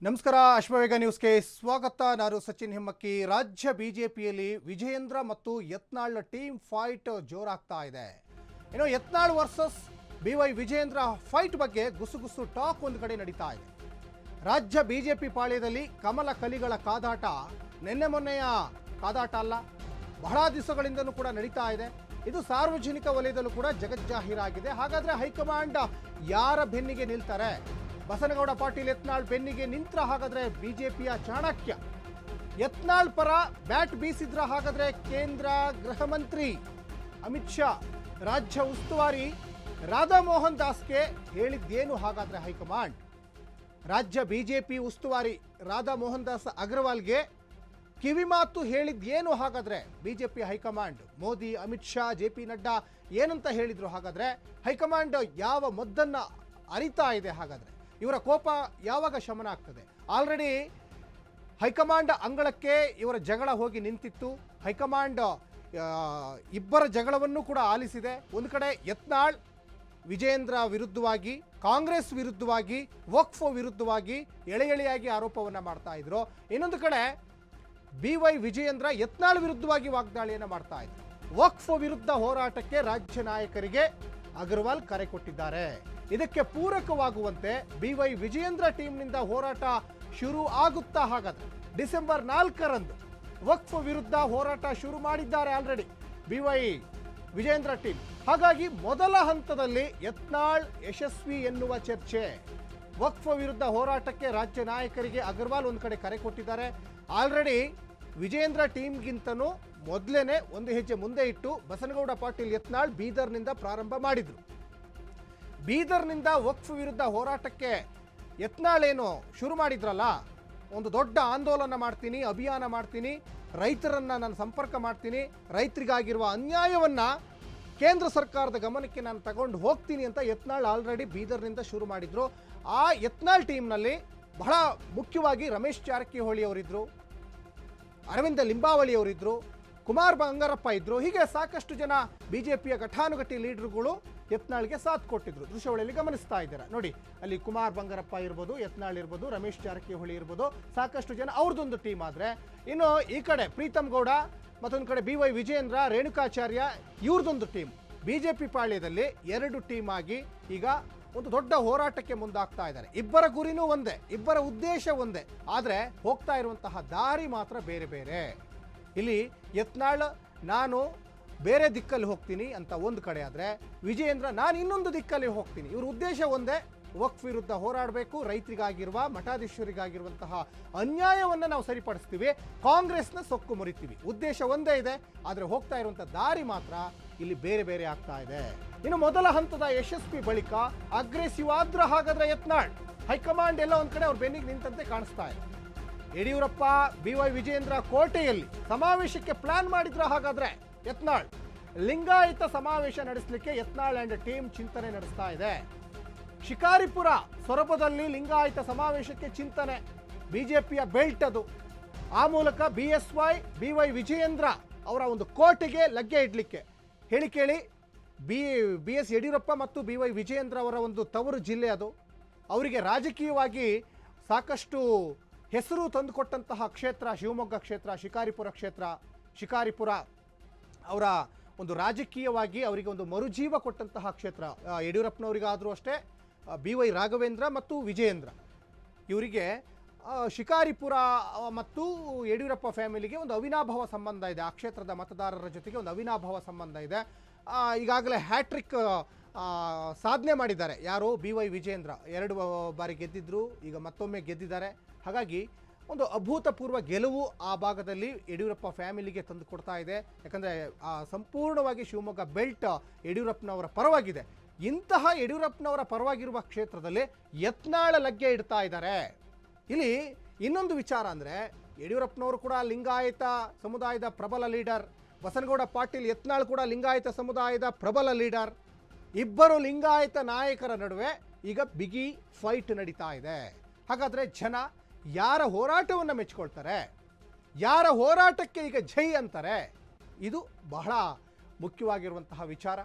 ನಮಸ್ಕಾರ ಅಶ್ವವೇಗ ನ್ಯೂಸ್ಗೆ ಸ್ವಾಗತ. ನಾನು ಸಚಿನ್ ಹಿಮ್ಮಕ್ಕಿ. ರಾಜ್ಯ ಬಿಜೆಪಿಯಲ್ಲಿ ವಿಜಯೇಂದ್ರ ಮತ್ತು ಯತ್ನಾಳ್ ಟೀಮ್ ಫೈಟ್ ಜೋರಾಗ್ತಾ ಇದೆ. ಇನ್ನು Yatnal versus BY Vijayendra fight ಬಗ್ಗೆ ಗುಸುಗುಸು ಟಾಕ್ ಒಂದು ಕಡೆ ನಡೀತಾ ಇದೆ. ರಾಜ್ಯ ಬಿಜೆಪಿ ಪಾಳ್ಯದಲ್ಲಿ ಕಮಲ ಕಲಿಗಳ ಕಾದಾಟ ನಿನ್ನೆ ಮೊನ್ನೆಯ ಕಾದಾಟ ಅಲ್ಲ, ಬಹಳ ದಿವಸಗಳಿಂದಲೂ ಕೂಡ ನಡೀತಾ ಇದೆ. ಇದು ಸಾರ್ವಜನಿಕ ವಲಯದಲ್ಲೂ ಕೂಡ ಜಗಜ್ಜಾಹೀರಾಗಿದೆ. ಹಾಗಾದ್ರೆ ಹೈಕಮಾಂಡ್ ಯಾರ ಬೆನ್ನಿಗೆ ನಿಲ್ತಾರೆ? ಬಸನಗೌಡ ಪಾಟೀಲ್ ಯತ್ನಾಳ್ ಬೆನ್ನಿಗೆ ನಿಂತ್ರ ಹಾಗಾದ್ರೆ ಬಿಜೆಪಿಯ ಚಾಣಕ್ಯ ಯತ್ನಾಳ್ ಪರ ಬ್ಯಾಟ್ ಬೀಸಿದ್ರ ಹಾಗಾದ್ರೆ ಕೇಂದ್ರ ಗೃಹ ಮಂತ್ರಿ ಅಮಿತ್ ಶಾ, ರಾಜ್ಯ ಉಸ್ತುವಾರಿ ರಾಧಾ ಮೋಹನ್ ದಾಸ್ಗೆ ಹೇಳಿದ್ದೇನು ಹಾಗಾದ್ರೆ ಹೈಕಮಾಂಡ್? ರಾಜ್ಯ ಬಿಜೆಪಿ ಉಸ್ತುವಾರಿ ರಾಧಾ ಮೋಹನ್ ದಾಸ್ ಅಗ್ರವಾಲ್ಗೆ ಕಿವಿಮಾತು ಹೇಳಿದ್ದೇನು ಹಾಗಾದ್ರೆ BJP high command? Modi, Amit Shah, JP Nadda ಏನಂತ ಹೇಳಿದ್ರು ಹಾಗಾದ್ರೆ? ಹೈಕಮಾಂಡ್ ಯಾವ ಮದ್ದನ್ನ ಅರಿತಾ ಇದೆ ಹಾಗಾದ್ರೆ? ಇವರ ಕೋಪ ಯಾವಾಗ ಶಮನ ಆಗ್ತದೆ? ಆಲ್ರೆಡಿ ಹೈಕಮಾಂಡ್ ಅಂಗಳಕ್ಕೆ ಇವರ ಜಗಳ ಹೋಗಿ ನಿಂತಿತ್ತು. ಹೈಕಮಾಂಡ್ ಇಬ್ಬರ ಜಗಳವನ್ನು ಕೂಡ ಆಲಿಸಿದೆ. ಒಂದು ಕಡೆ ಯತ್ನಾಳ್ ವಿಜಯೇಂದ್ರ ವಿರುದ್ಧವಾಗಿ, ಕಾಂಗ್ರೆಸ್ ವಿರುದ್ಧವಾಗಿ, ವಕ್ಫ್ ವಿರುದ್ಧವಾಗಿ ಎಳೆಯಾಗಿ ಆರೋಪವನ್ನು ಮಾಡ್ತಾ ಇದ್ರು. ಇನ್ನೊಂದು ಕಡೆ BY ವಿಜಯೇಂದ್ರ ಯತ್ನಾಳ್ ವಿರುದ್ಧವಾಗಿ ವಾಗ್ದಾಳಿಯನ್ನು ಮಾಡ್ತಾ ಇದ್ರು. ವಕ್ಫ್ ವಿರುದ್ಧ ಹೋರಾಟಕ್ಕೆ ರಾಜ್ಯ ನಾಯಕರಿಗೆ ಅಗರ್ವಾಲ್ ಕರೆ ಕೊಟ್ಟಿದ್ದಾರೆ. ಇದಕ್ಕೆ ಪೂರಕವಾಗುವಂತೆ BY ವಿಜಯೇಂದ್ರ ಟೀಮ್ನಿಂದ ಹೋರಾಟ ಶುರು ಆಗುತ್ತಾ ಹಾಗಾದ್ರೆ? ಡಿಸೆಂಬರ್ 4ರಂದು ವಕ್ಫ್ ವಿರುದ್ಧ ಹೋರಾಟ ಶುರು ಮಾಡಿದ್ದಾರೆ ಆಲ್ರೆಡಿ BY ವಿಜಯೇಂದ್ರ ಟೀಮ್. ಹಾಗಾಗಿ ಮೊದಲ ಹಂತದಲ್ಲಿ ಯತ್ನಾಳ್ ಯಶಸ್ವಿ ಎನ್ನುವ ಚರ್ಚೆ. ವಕ್ಫ್ ವಿರುದ್ಧ ಹೋರಾಟಕ್ಕೆ ರಾಜ್ಯ ನಾಯಕರಿಗೆ ಅಗರ್ವಾಲ್ ಒಂದು ಕಡೆ ಕರೆ ಕೊಟ್ಟಿದ್ದಾರೆ. ಆಲ್ರೆಡಿ ವಿಜಯೇಂದ್ರ ಟೀಮ್ಗಿಂತನೂ ಮೊದಲೇನೆ ಒಂದು ಹೆಜ್ಜೆ ಮುಂದೆ ಇಟ್ಟು ಬಸನಗೌಡ ಪಾಟೀಲ್ ಯತ್ನಾಳ್ ಬೀದರ್ನಿಂದ ಪ್ರಾರಂಭ ಮಾಡಿದ್ರು. ಬೀದರ್ನಿಂದ ವಕ್ಫ್ ವಿರುದ್ಧ ಹೋರಾಟಕ್ಕೆ ಯತ್ನಾಳ್ ಏನು ಶುರು ಮಾಡಿದ್ರಲ್ಲ, ಒಂದು ದೊಡ್ಡ ಆಂದೋಲನ ಮಾಡ್ತೀನಿ, ಅಭಿಯಾನ ಮಾಡ್ತೀನಿ, ರೈತರನ್ನ ನಾನು ಸಂಪರ್ಕ ಮಾಡ್ತೀನಿ, ರೈತರಿಗಾಗಿರುವ ಅನ್ಯಾಯವನ್ನ ಕೇಂದ್ರ ಸರ್ಕಾರದ ಗಮನಕ್ಕೆ ನಾನು ತಗೊಂಡು ಹೋಗ್ತೀನಿ ಅಂತ ಯತ್ನಾಳ್ ಆಲ್ರೆಡಿ ಬೀದರ್ನಿಂದ ಶುರು ಮಾಡಿದ್ರು. ಆ ಯತ್ನಾಳ್ ಟೀಮ್ನಲ್ಲಿ ಬಹಳ ಮುಖ್ಯವಾಗಿ ರಮೇಶ್ ಜಾರಕಿಹೊಳಿ ಅವರಿದ್ರು, ಅರವಿಂದ ಲಿಂಬಾವಳಿ ಅವರಿದ್ರು, ಕುಮಾರ್ ಬಂಗಾರಪ್ಪ ಇದ್ರು. ಹೀಗೆ ಸಾಕಷ್ಟು ಜನ ಬಿಜೆಪಿಯ ಘಟಾನುಘಟಿ ಲೀಡರ್ಗಳು ಯತ್ನಾಳ್ಗೆ ಸಾಥ್ ಕೊಟ್ಟಿದ್ರು. ದೃಶ್ಯಾವಳಿಯಲ್ಲಿ ಗಮನಿಸ್ತಾ ಇದ್ದಾರೆ ನೋಡಿ. ಅಲ್ಲಿ ಕುಮಾರ್ ಬಂಗಾರಪ್ಪ ಇರ್ಬೋದು, ಯತ್ನಾಳ್ ಇರ್ಬೋದು, ರಮೇಶ್ ಜಾರಕಿಹೊಳಿ ಇರ್ಬೋದು, ಸಾಕಷ್ಟು ಜನ ಅವ್ರದ್ದೊಂದು ಟೀಮ್. ಆದರೆ ಇನ್ನು ಈ ಕಡೆ ಪ್ರೀತಮ್ ಗೌಡ, ಮತ್ತೊಂದು ಕಡೆ BY ವಿಜಯೇಂದ್ರ, ರೇಣುಕಾಚಾರ್ಯ ಇವ್ರದೊಂದು ಟೀಮ್. ಬಿಜೆಪಿ ಪಾಳ್ಯದಲ್ಲಿ ಎರಡು ಟೀಮ್ ಆಗಿ ಈಗ ಒಂದು ದೊಡ್ಡ ಹೋರಾಟಕ್ಕೆ ಮುಂದಾಗ್ತಾ ಇದ್ದಾರೆ. ಇಬ್ಬರ ಗುರಿನೂ ಒಂದೇ, ಇಬ್ಬರ ಉದ್ದೇಶ ಒಂದೇ, ಆದರೆ ಹೋಗ್ತಾ ಇರುವಂತಹ ದಾರಿ ಮಾತ್ರ ಬೇರೆ ಬೇರೆ. ಇಲ್ಲಿ ಯತ್ನಾಳ್ ನಾನು ಬೇರೆ ದಿಕ್ಕಲ್ಲಿ ಹೋಗ್ತೀನಿ ಅಂತ ಒಂದು ಕಡೆ ಆದರೆ, ವಿಜಯೇಂದ್ರ ನಾನು ಇನ್ನೊಂದು ದಿಕ್ಕಲ್ಲಿ ಹೋಗ್ತೀನಿ. ಇವ್ರ ಉದ್ದೇಶ ಒಂದೇ, ವಕ್ಫ್ ವಿರುದ್ಧ ಹೋರಾಡಬೇಕು, ರೈತರಿಗಾಗಿರುವ, ಮಠಾಧೀಶರಿಗಾಗಿರುವಂತಹ ಅನ್ಯಾಯವನ್ನು ನಾವು ಸರಿಪಡಿಸ್ತೀವಿ, ಕಾಂಗ್ರೆಸ್ನ ಸೊಕ್ಕು ಮುರಿತೀವಿ. ಉದ್ದೇಶ ಒಂದೇ ಇದೆ, ಆದರೆ ಹೋಗ್ತಾ ಇರುವಂಥ ದಾರಿ ಮಾತ್ರ ಇಲ್ಲಿ ಬೇರೆ ಬೇರೆ ಆಗ್ತಾ ಇದೆ. ಇನ್ನು ಮೊದಲ ಹಂತದ ಯಶಸ್ವಿ ಬಳಿಕ ಅಗ್ರೆಸಿವ್ ಆದ್ರ ಹಾಗಾದ್ರೆ ಯತ್ನಾಳ್ ಹೈಕಮಾಂಡ್ ಎಲ್ಲ ಒಂದ್ ಕಡೆ ಅವ್ರ ಬೆನ್ನಿಗೆ ನಿಂತಂತೆ ಕಾಣಿಸ್ತಾ ಇದೆ. ಯಡಿಯೂರಪ್ಪ, BY ವಿಜಯೇಂದ್ರ ಕೋಟೆಯಲ್ಲಿ ಸಮಾವೇಶಕ್ಕೆ ಪ್ಲಾನ್ ಮಾಡಿದ್ರ ಹಾಗಾದ್ರೆ ಯತ್ನಾಳ್? ಲಿಂಗಾಯತ ಸಮಾವೇಶ ನಡೆಸಲಿಕ್ಕೆ ಯತ್ನಾಳ್ ಅಂಡ್ ಟೀಮ್ ಚಿಂತನೆ ನಡೆಸ್ತಾ ಇದೆ. ಶಿಕಾರಿಪುರ ಸೊರಬದಲ್ಲಿ ಲಿಂಗಾಯತ ಸಮಾವೇಶಕ್ಕೆ ಚಿಂತನೆ, ಬಿಜೆಪಿಯ ಬೆಲ್ಟ್ ಅದು. ಆ ಮೂಲಕ BSY BY ವಿಜಯೇಂದ್ರ ಅವರ ಒಂದು ಕೋಟೆಗೆ ಲಗ್ಗೆ ಇಡ್ಲಿಕ್ಕೆ ಹೇಳಿ ಕೇಳಿ BS ಯಡಿಯೂರಪ್ಪ ಮತ್ತು BY ವಿಜಯೇಂದ್ರ ಅವರ ಒಂದು ತವರು ಜಿಲ್ಲೆ ಅದು. ಅವರಿಗೆ ರಾಜಕೀಯವಾಗಿ ಸಾಕಷ್ಟು ಹೆಸರು ತಂದುಕೊಟ್ಟಂತಹ ಕ್ಷೇತ್ರ ಶಿವಮೊಗ್ಗ ಕ್ಷೇತ್ರ, ಶಿಕಾರಿಪುರ ಕ್ಷೇತ್ರ. ಶಿಕಾರಿಪುರ ಅವರ ಒಂದು ರಾಜಕೀಯವಾಗಿ ಅವರಿಗೆ ಒಂದು ಮರುಜೀವ ಕೊಟ್ಟಂತಹ ಕ್ಷೇತ್ರ. ಯಡಿಯೂರಪ್ಪನವರಿಗಾದರೂ ಅಷ್ಟೇ, BY ರಾಘವೇಂದ್ರ ಮತ್ತು ವಿಜಯೇಂದ್ರ ಇವರಿಗೆ ಶಿಕಾರಿಪುರ ಮತ್ತು ಯಡಿಯೂರಪ್ಪ ಫ್ಯಾಮಿಲಿಗೆ ಒಂದು ಅವಿನಾಭಾವ ಸಂಬಂಧ ಇದೆ. ಆ ಕ್ಷೇತ್ರದ ಮತದಾರರ ಜೊತೆಗೆ ಒಂದು ಅವಿನಾಭಾವ ಸಂಬಂಧ ಇದೆ. ಈಗಾಗಲೇ ಹ್ಯಾಟ್ರಿಕ್ ಸಾಧನೆ ಮಾಡಿದ್ದಾರೆ ಯಾರು? BY ವಿಜಯೇಂದ್ರ 2 ಬಾರಿ ಗೆದ್ದಿದ್ರು, ಈಗ ಮತ್ತೊಮ್ಮೆ ಗೆದ್ದಿದ್ದಾರೆ. ಹಾಗಾಗಿ ಒಂದು ಅಭೂತಪೂರ್ವ ಗೆಲುವು ಆ ಭಾಗದಲ್ಲಿ ಯಡಿಯೂರಪ್ಪ ಫ್ಯಾಮಿಲಿಗೆ ತಂದು ಕೊಡ್ತಾ ಇದೆ. ಯಾಕಂದರೆ ಸಂಪೂರ್ಣವಾಗಿ ಶಿವಮೊಗ್ಗ ಬೆಲ್ಟ್ ಯಡಿಯೂರಪ್ಪನವರ ಪರವಾಗಿದೆ. ಇಂತಹ ಯಡಿಯೂರಪ್ಪನವರ ಪರವಾಗಿರುವ ಕ್ಷೇತ್ರದಲ್ಲಿ ಯತ್ನಾಳ ಲಗ್ಗೆ ಇಡ್ತಾ ಇದ್ದಾರೆ. ಇಲ್ಲಿ ಇನ್ನೊಂದು ವಿಚಾರ ಅಂದರೆ, ಯಡಿಯೂರಪ್ಪನವರು ಕೂಡ ಲಿಂಗಾಯತ ಸಮುದಾಯದ ಪ್ರಬಲ ಲೀಡರ್, ಬಸನಗೌಡ ಪಾಟೀಲ್ ಯತ್ನಾಳ್ ಕೂಡ ಲಿಂಗಾಯತ ಸಮುದಾಯದ ಪ್ರಬಲ ಲೀಡರ್. ಇಬ್ಬರು ಲಿಂಗಾಯತ ನಾಯಕರ ನಡುವೆ ಈಗ ಬಿಗಿ ಫೈಟ್ ನಡೀತಾ ಇದೆ. ಹಾಗಾದರೆ ಜನ ಯಾರ ಹೋರಾಟವನ್ನು ಮೆಚ್ಕೊಳ್ತಾರೆ? ಯಾರ ಹೋರಾಟಕ್ಕೆ ಈಗ ಜೈ ಅಂತಾರೆ? ಇದು ಬಹಳ ಮುಖ್ಯವಾಗಿರುವಂತಹ ವಿಚಾರ.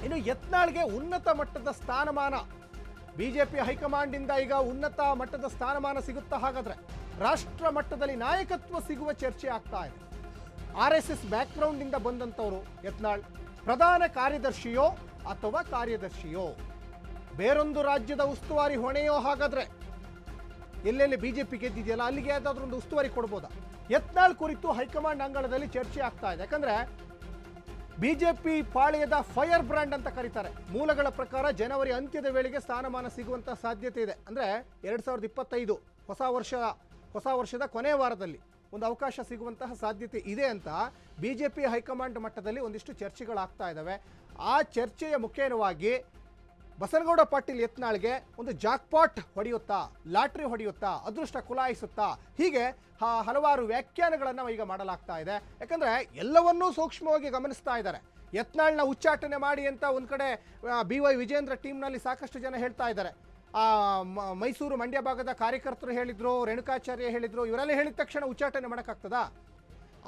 ಇನ್ನು ಯತ್ನಾಳ್ಗೆ ಉನ್ನತ ಮಟ್ಟದ ಸ್ಥಾನಮಾನ ಬಿಜೆಪಿ ಹೈಕಮಾಂಡ್ ಇಂದ ಈಗ ಉನ್ನತ ಮಟ್ಟದ ಸ್ಥಾನಮಾನ ಸಿಗುತ್ತಾ? ಹಾಗಾದ್ರೆ ರಾಷ್ಟ್ರ ಮಟ್ಟದಲ್ಲಿ ನಾಯಕತ್ವ ಸಿಗುವ ಚರ್ಚೆ ಆಗ್ತಾ ಇದೆ. RSS ಬ್ಯಾಕ್ಗ್ರೌಂಡ್ ಇಂದ ಬಂದಂತವರು ಯತ್ನಾಳ್ ಪ್ರಧಾನ ಕಾರ್ಯದರ್ಶಿಯೋ ಅಥವಾ ಕಾರ್ಯದರ್ಶಿಯೋ, ಬೇರೊಂದು ರಾಜ್ಯದ ಉಸ್ತುವಾರಿ ಹೊಣೆಯೋ? ಹಾಗಾದ್ರೆ ಎಲ್ಲೆಲ್ಲಿ ಬಿಜೆಪಿ ಗೆದ್ದಿದೆಯಲ್ಲ ಅಲ್ಲಿಗೆ ಯಾವ್ದಾದ್ರು ಒಂದು ಉಸ್ತುವಾರಿ ಕೊಡ್ಬೋದಾ? ಯತ್ನಾಳ್ ಕುರಿತು ಹೈಕಮಾಂಡ್ ಅಂಗಳದಲ್ಲಿ ಚರ್ಚೆ ಆಗ್ತಾ ಇದೆ. ಯಾಕಂದ್ರೆ ಬಿಜೆಪಿ ಪಾಳ್ಯದ ಫೈರ್ ಬ್ರ್ಯಾಂಡ್ ಅಂತ ಕರೀತಾರೆ. ಮೂಲಗಳ ಪ್ರಕಾರ ಜನವರಿ ಅಂತ್ಯದ ವೇಳೆಗೆ ಸ್ಥಾನಮಾನ ಸಿಗುವಂತ ಸಾಧ್ಯತೆ ಇದೆ. ಅಂದ್ರೆ 2025 ಹೊಸ ವರ್ಷದ ಕೊನೆಯ ವಾರದಲ್ಲಿ ಒಂದು ಅವಕಾಶ ಸಿಗುವಂತಹ ಸಾಧ್ಯತೆ ಇದೆ ಅಂತ ಬಿಜೆಪಿ ಹೈಕಮಾಂಡ್ ಮಟ್ಟದಲ್ಲಿ ಒಂದಿಷ್ಟು ಚರ್ಚೆಗಳಾಗ್ತಾ ಇದ್ದಾವೆ. ಆ ಚರ್ಚೆಯ ಮುಖೇನವಾಗಿ ಬಸನಗೌಡ ಪಾಟೀಲ್ ಯತ್ನಾಳ್ಗೆ ಒಂದು ಜಾಕ್ಪಾಟ್ ಹೊಡೆಯುತ್ತಾ, ಲಾಟ್ರಿ ಹೊಡೆಯುತ್ತಾ, ಅದೃಷ್ಟ ಕುಲಾಯಿಸುತ್ತಾ, ಹೀಗೆ ಹಲವಾರು ವ್ಯಾಖ್ಯಾನಗಳನ್ನು ಈಗ ಮಾಡಲಾಗ್ತಾ ಇದೆ. ಯಾಕಂದರೆ ಎಲ್ಲವನ್ನೂ ಸೂಕ್ಷ್ಮವಾಗಿ ಗಮನಿಸ್ತಾ ಇದ್ದಾರೆ. ಯತ್ನಾಳ್ನ ಉಚ್ಚಾಟನೆ ಮಾಡಿ ಅಂತ ಒಂದು ಕಡೆ BY ವಿಜೇಂದ್ರ ಟೀಮ್ನಲ್ಲಿ ಸಾಕಷ್ಟು ಜನ ಹೇಳ್ತಾ ಇದ್ದಾರೆ. ಮೈಸೂರು ಮಂಡ್ಯ ಭಾಗದ ಕಾರ್ಯಕರ್ತರು ಹೇಳಿದ್ರು, ರೇಣುಕಾಚಾರ್ಯ ಹೇಳಿದ್ರು, ಇವರೆಲ್ಲ ಹೇಳಿದ ತಕ್ಷಣ ಉಚ್ಚಾಟನೆ ಮಾಡೋಕ್ಕಾಗ್ತದಾ?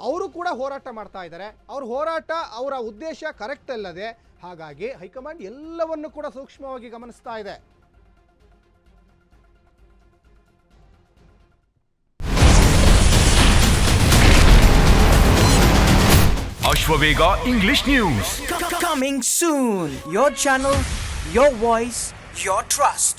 ಅವರು ಕೂಡ ಹೋರಾಟ ಮಾಡ್ತಾ ಇದ್ದಾರೆ. ಅವ್ರ ಹೋರಾಟ, ಅವರ ಉದ್ದೇಶ ಕರೆಕ್ಟ್ ಅಲ್ಲದೆ, ಹಾಗಾಗಿ ಹೈಕಮಾಂಡ್ ಎಲ್ಲವನ್ನು ಕೂಡ ಸೂಕ್ಷ್ಮವಾಗಿ ಗಮನಿಸ್ತಾ ಇದೆ. Ashwavega English News. Coming soon. Your channel, your voice, your trust.